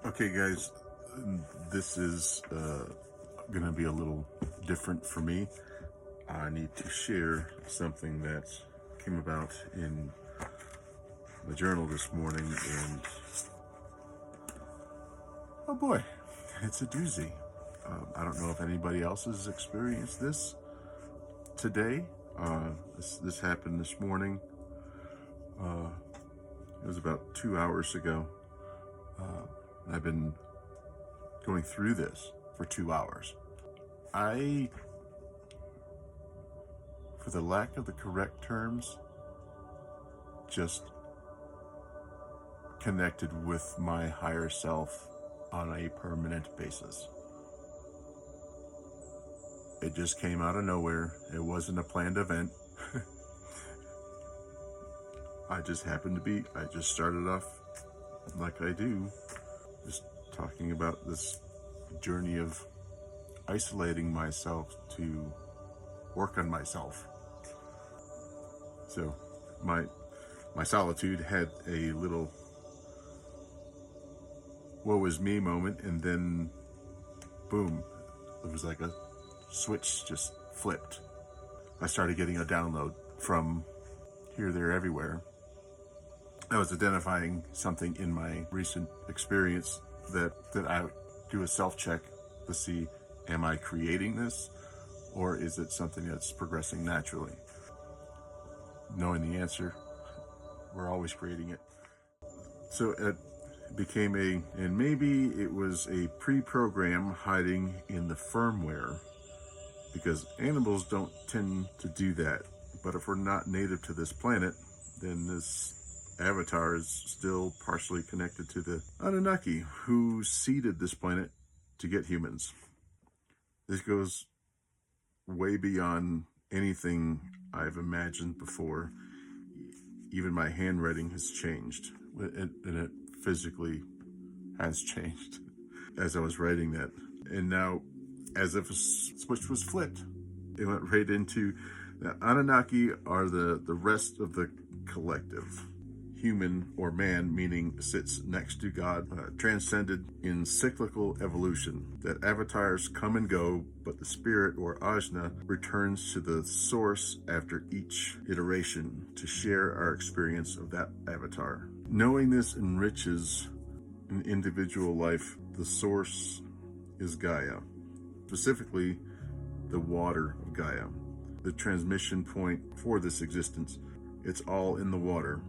Okay, guys, this is going to be a little different for me. I need to share something that came about in the journal this morning, and oh boy, it's a doozy. I don't know if anybody else has experienced this today. This happened this morning. It was about 2 hours ago. I've been going through this for 2 hours. I, for the lack of the correct terms, just connected with my higher self on a permanent basis. It just came out of nowhere. It wasn't a planned event. I just started off like I do, just talking about this journey of isolating myself to work on myself. So my solitude had a little woe is me moment, and then boom, it was like a switch just flipped. I started getting a download from here, there, everywhere. I was identifying something in my recent experience that I do a self-check to see, am I creating this, or is it something that's progressing naturally? Knowing the answer, we're always creating it. So it became and maybe it was a pre-program hiding in the firmware, because animals don't tend to do that. But if we're not native to this planet, then this avatar is still partially connected to the Anunnaki who seeded this planet to get humans. This goes way beyond anything I've imagined before. Even my handwriting has changed, and it physically has changed as I was writing that. And now, as if a switch was flipped, it went right into the Anunnaki are the rest of the collective. Human, or man, meaning sits next to God, transcended in cyclical evolution, that avatars come and go, but the spirit, or ajna, returns to the source after each iteration to share our experience of that avatar. Knowing this enriches an individual life. The source is Gaia, specifically the water of Gaia, the transmission point for this existence. It's all in the water.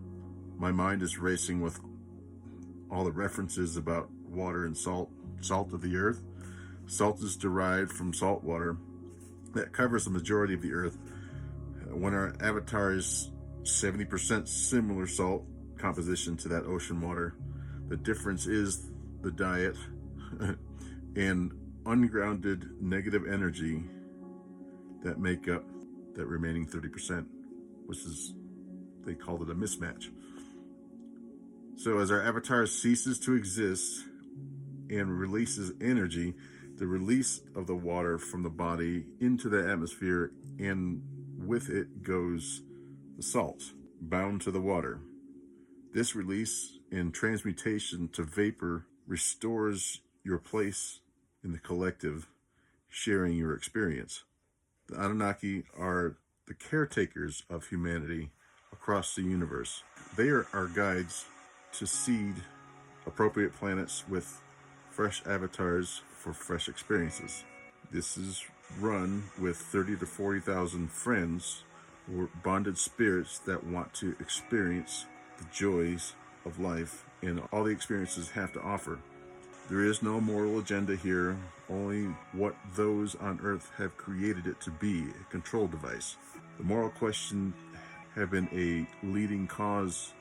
My mind is racing with all the references about water and salt of the earth. Salt is derived from salt water that covers the majority of the earth. When our avatar is 70% similar salt composition to that ocean water, the difference is the diet and ungrounded negative energy that make up that remaining 30%, which is, they called it a mismatch. So as our avatar ceases to exist and releases energy, the release of the water from the body into the atmosphere, and with it goes the salt bound to the water. This release and transmutation to vapor restores your place in the collective, sharing your experience. The Anunnaki are the caretakers of humanity across the universe. They are our guides to seed appropriate planets with fresh avatars for fresh experiences. This is run with 30 to 40,000 friends or bonded spirits that want to experience the joys of life and all the experiences have to offer. There is no moral agenda here, only what those on Earth have created it to be, a control device. The moral question have been a leading cause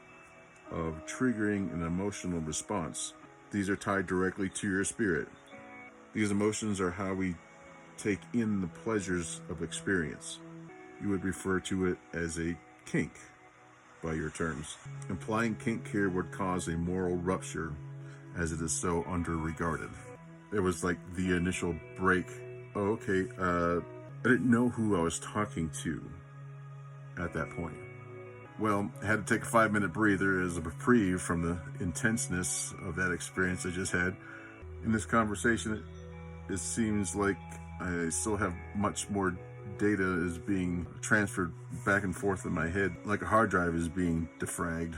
of triggering an emotional response. These are tied directly to your spirit. These emotions are how we take in the pleasures of experience. You would refer to it as a kink by your terms. Implying kink here would cause a moral rupture, as it is so under-regarded. It was like the initial break. Oh, okay, I didn't know who I was talking to at that point. Well, I had to take a 5-minute breather as a reprieve from the intenseness of that experience I just had. In this conversation, it seems like I still have much more data is being transferred back and forth in my head, like a hard drive is being defragged.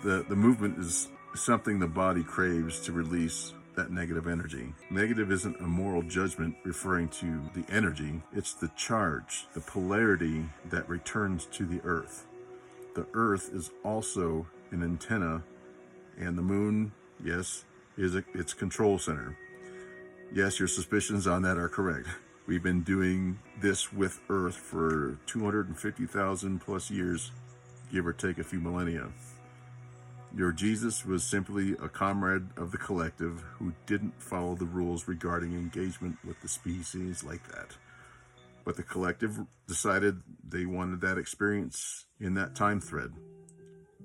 The movement is something the body craves to release that negative energy. Negative isn't a moral judgment referring to the energy, it's the charge, the polarity that returns to the earth. The earth is also an antenna, and the moon, yes, is its control center. Yes, your suspicions on that are correct. We've been doing this with Earth for 250,000 plus years, give or take a few millennia. Your Jesus was simply a comrade of the collective who didn't follow the rules regarding engagement with the species like that. But the collective decided they wanted that experience in that time thread.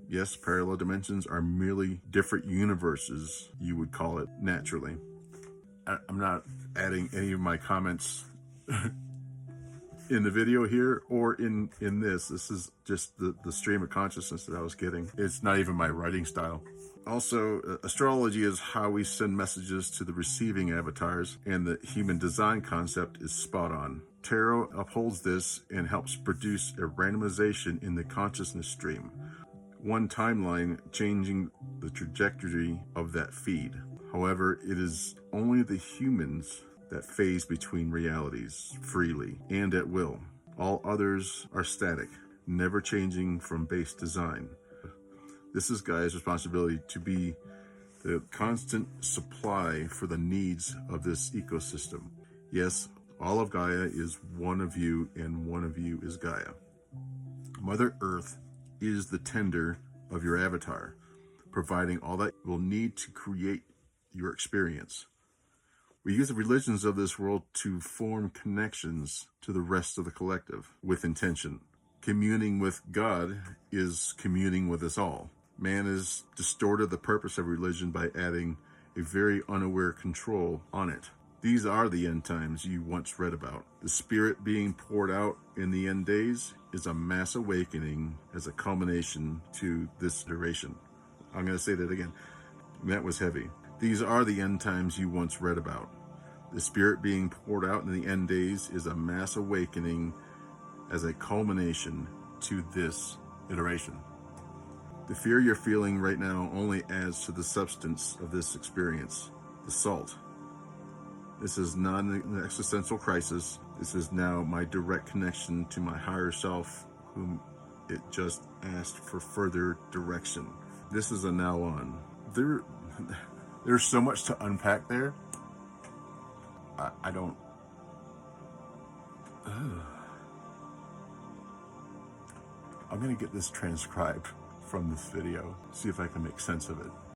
Yes, parallel dimensions are merely different universes, you would call it naturally. I'm not adding any of my comments in the video here or in this. This is just the stream of consciousness that I was getting. It's not even my writing style. Also, astrology is how we send messages to the receiving avatars, and the human design concept is spot on. Tarot upholds this and helps produce a randomization in the consciousness stream. One timeline changing the trajectory of that feed. However, it is only the humans that phase between realities freely and at will. All others are static, never changing from base design. This is Gaia's responsibility to be the constant supply for the needs of this ecosystem. Yes, all of Gaia is one of you, and one of you is Gaia. Mother Earth is the tender of your avatar, providing all that you will need to create your experience. We use the religions of this world to form connections to the rest of the collective with intention. Communing with God is communing with us all. Man has distorted the purpose of religion by adding a very unaware control on it. These are the end times you once read about. The Spirit being poured out in the end days is a mass awakening as a culmination to this duration. I'm going to say that again. That was heavy. These are the end times you once read about. The Spirit being poured out in the end days is a mass awakening as a culmination to this iteration. The fear you're feeling right now only adds to the substance of this experience, the salt. This is not an existential crisis. This is now my direct connection to my higher self, whom it just asked for further direction. This is a now on. There's so much to unpack there. I don't... I'm going to get this transcribed from this video, see if I can make sense of it.